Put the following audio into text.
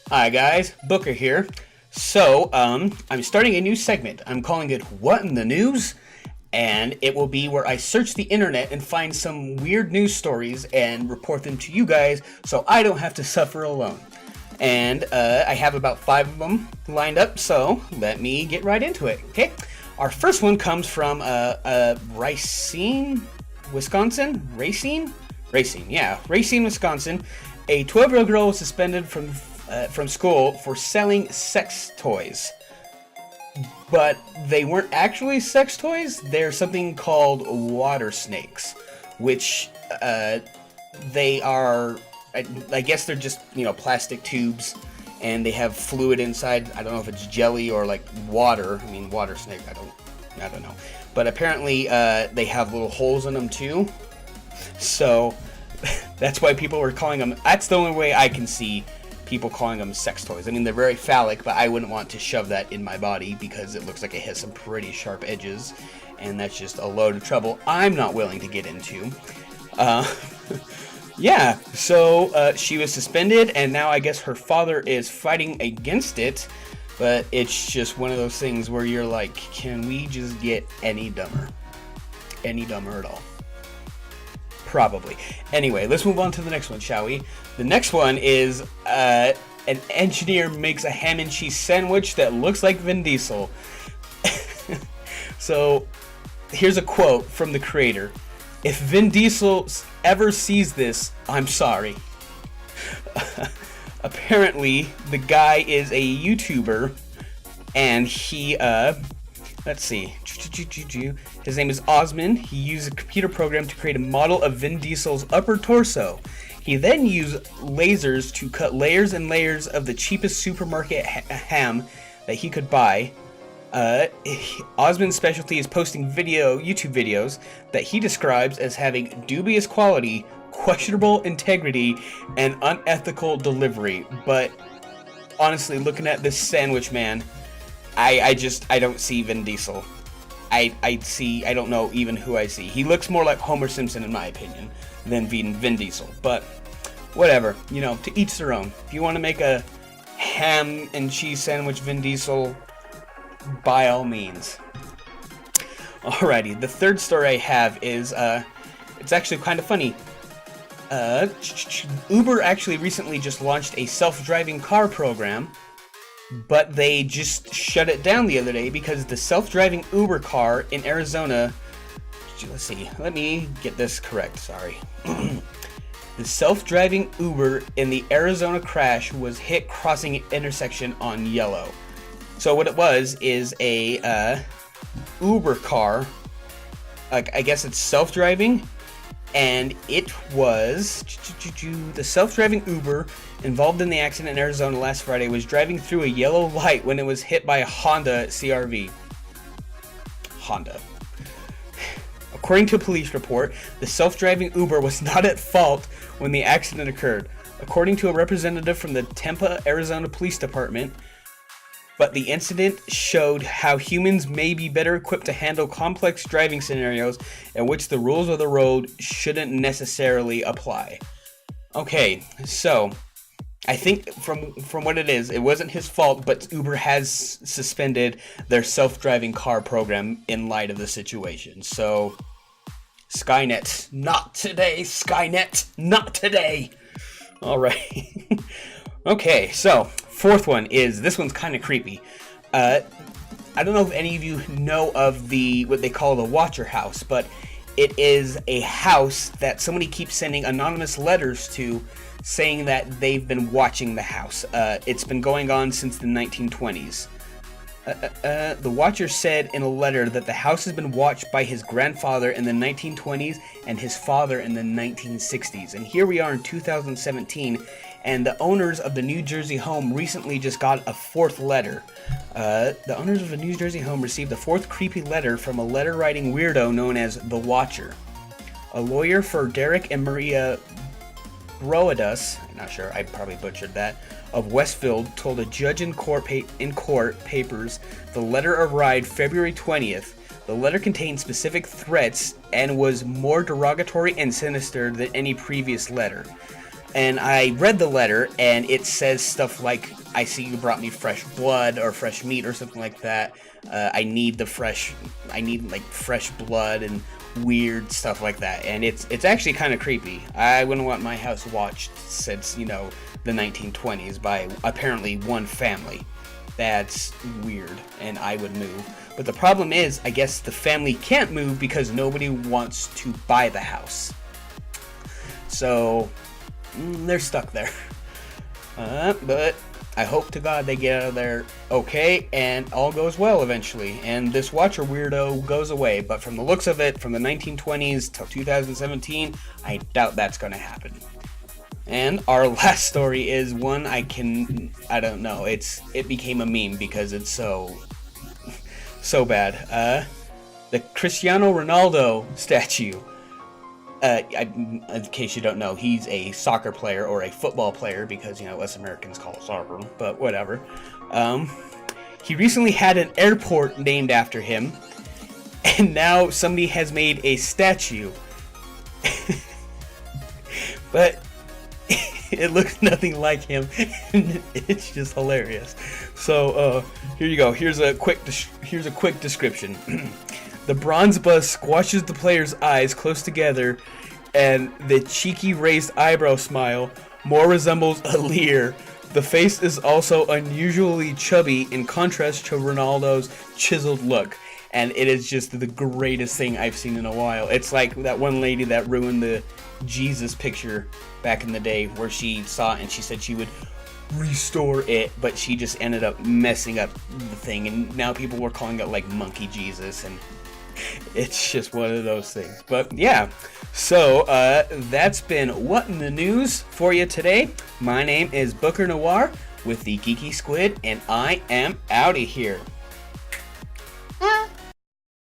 Hi guys, Booker here. So, I'm starting a new segment. I'm calling it What in the News? And it will be where I search the internet and find some weird news stories and report them to you guys so I don't have to suffer alone. And I have about 5 of them lined up, so let me get right into it, okay? Our first one comes from Racine, Wisconsin? Racine, Wisconsin. A 12-year-old girl was suspended from school for selling sex toys. But they weren't actually sex toys. They're something called water snakes, which they are, I guess they're just, plastic tubes, and they have fluid inside. I don't know if it's jelly or like water. I mean, water snake, I don't know. But apparently they have little holes in them too. So that's why people were calling them, that's the only way I can see people calling them sex toys. I mean, they're very phallic, but I wouldn't want to shove that in my body because it looks like it has some pretty sharp edges, and that's just a load of trouble I'm not willing to get into. Yeah, so she was suspended, and now I guess her father is fighting against it, but it's just one of those things where you're like, can we just get any dumber? Any dumber at all? Probably. Anyway, let's move on to the next one, shall we? The next one is an engineer makes a ham and cheese sandwich that looks like Vin Diesel. So, here's a quote from the creator. If Vin Diesel ever sees this, I'm sorry. Apparently, the guy is a YouTuber, and he, let's see. His name is Osman. He used a computer program to create a model of Vin Diesel's upper torso. He then used lasers to cut layers and layers of the cheapest supermarket ham that he could buy. Osman's specialty is posting YouTube videos that he describes as having dubious quality, questionable integrity, and unethical delivery. But honestly, looking at this sandwich man, I don't see Vin Diesel. I don't know even who I see. He looks more like Homer Simpson in my opinion than Vin Diesel, but whatever, to each their own. If you want to make a ham and cheese sandwich Vin Diesel, by all means. Alrighty, the third story I have is, it's actually kind of funny. Uber actually recently just launched a self-driving car program, but they just shut it down the other day because the self-driving Uber car in Arizona, let's see, let me get this correct, sorry. The self-driving Uber in the Arizona crash was hit crossing an intersection on yellow. So what it was is a Uber car, like I guess it's self-driving, and it was the self-driving Uber involved in the accident in Arizona last Friday was driving through a yellow light when it was hit by a Honda CR-V. Honda. According to a police report, the self-driving Uber was not at fault when the accident occurred. According to a representative from the Tempe, Arizona Police Department, but the incident showed how humans may be better equipped to handle complex driving scenarios in which the rules of the road shouldn't necessarily apply. Okay, so I think from what it is, it wasn't his fault, but Uber has suspended their self-driving car program in light of the situation. So, Skynet, not today, Skynet, not today. All right. Okay, so fourth one is, this one's kind of creepy. I don't know if any of you know of what they call the Watcher House, but it is a house that somebody keeps sending anonymous letters to saying that they've been watching the house. It's been going on since the 1920s. The Watcher said in a letter that the house has been watched by his grandfather in the 1920s and his father in the 1960s. And here we are in 2017, and the owners of the New Jersey home recently just got a fourth letter. The owners of a New Jersey home received a fourth creepy letter from a letter-writing weirdo known as the Watcher. A lawyer for Derek and Maria Broadus, I'm not sure, I probably butchered that, of Westfield told a judge in court papers the letter arrived February 20th. The letter contained specific threats and was more derogatory and sinister than any previous letter. And I read the letter, and it says stuff like, I see you brought me fresh blood or fresh meat or something like that. I need fresh blood and weird stuff like that. And it's actually kind of creepy. I wouldn't want my house watched since, the 1920s by apparently one family. That's weird, and I would move. But the problem is, I guess the family can't move because nobody wants to buy the house. So they're stuck there. But I hope to God they get out of there okay and all goes well eventually. And this Watcher weirdo goes away. But from the looks of it, from the 1920s till 2017, I doubt that's going to happen. And our last story is one I don't know. It became a meme because it's so bad. The Cristiano Ronaldo statue. In case you don't know, he's a soccer player or a football player because, us Americans call it soccer, but whatever. He recently had an airport named after him, and now somebody has made a statue. But it looks nothing like him, and it's just hilarious. So, here you go. Here's a quick description. The bronze bust squashes the player's eyes close together, and the cheeky raised eyebrow smile more resembles a leer. The face is also unusually chubby in contrast to Ronaldo's chiseled look, and it is just the greatest thing I've seen in a while. It's like that one lady that ruined the Jesus picture back in the day where she saw it and she said she would restore it, but she just ended up messing up the thing, and now people were calling it like Monkey Jesus, and it's just one of those things. But yeah, so that's been What in the News for you today. My name is Booker Noir with the Geeky Squid, and I am out of here.